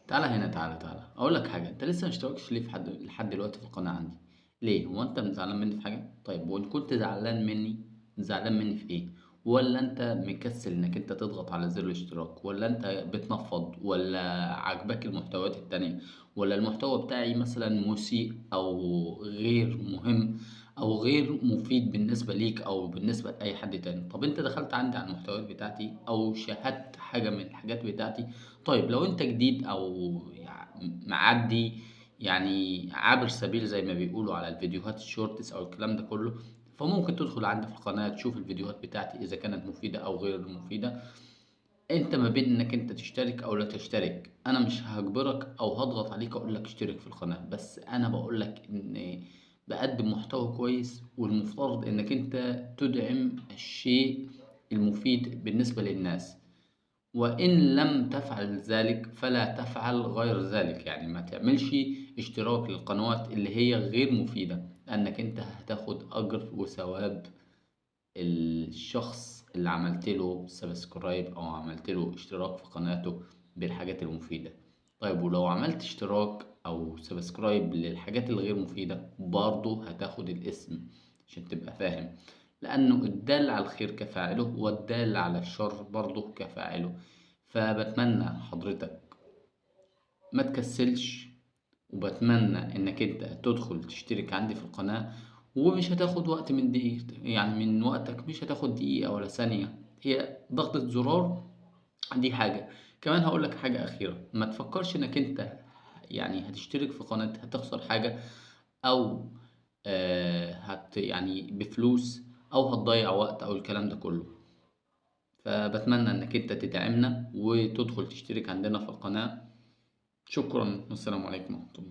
تعالَ هنا، تعالَ. أقول لك حاجة، أنت لسه ما اشتركتش ليه لحد دلوقتي في القناة عندي؟ ليه؟ هو أنت زعلان مني في حاجة؟ طيب وإن كنت زعلان مني، زعلان مني في إيه؟ والّا أنت مكسل إنك أنت تضغط على زر الاشتراك، والّا أنت بتنفّض، والّا عاجباك المحتويات التانية، والّا المحتوى بتاعي مثلًا مسيء أو غير مهم أو غير مفيد بالنسبة ليك أو بالنسبة لأي حد تاني؟ طب أنت دخلت عندي على المحتويات بتاعتي أو شاهدت حاجة من الحاجات بتاعتي. طيب لو أنت جديد أو معدّي يعني عابر سبيل زي ما بيقولوا على الفيديوهات الshorts أو الكلام ده كلّه، فممكن تدخل عندي في القناة تشوف الفيديوهات بتاعتي إذا كانت مفيدة أو غير مفيدة. أنت ما بين إنك أنت تشترك أو لا تشترك، أنا مش هاجبرك أو هاضغط عليك أقول لك اشترك في القناة، بس أنا باقول لك إن باقدّم محتوى كويس والمفترض إنك أنت تدعم الشيء المفيد بالنسبة للناس. وإن لم تفعل ذلك فلا تفعل غير ذلك، يعني ما تعملش اشتراك للقنوات اللي هي غير مفيدة، لأنك أنت هتاخد أجر وثواب الشخص اللي عملت له سبسكرايب أو عملت له اشتراك في قناته بالحاجات المفيدة. طيب ولو عملت اشتراك أو سبسكرايب للحاجات الغير مفيدة برضه هتاخد الاسم، عشان تبقى فاهم، لأنه الدال على الخير كفاعله والدال على الشر برضه كفاعله. فبتمنى حضرتك ما تكسلش، وبتمنى انك انت تدخل تشترك عندي في القناة، ومش هتاخد وقت من دقيقة، يعني من وقتك مش هتاخد دقيقة ولا ثانية، هي ضغطة زرار. دي حاجة. كمان هقولك حاجة أخيرة، ما تفكرش انك انت يعني هتشترك في قناة هتخسر حاجة، أو يعني بفلوس، أو هتضيع وقت أو الكلام ده كله. فبتمنى انك انت تدعمنا وتدخل تشترك عندنا في القناة. شكرا والسلام عليكم ورحمة الله.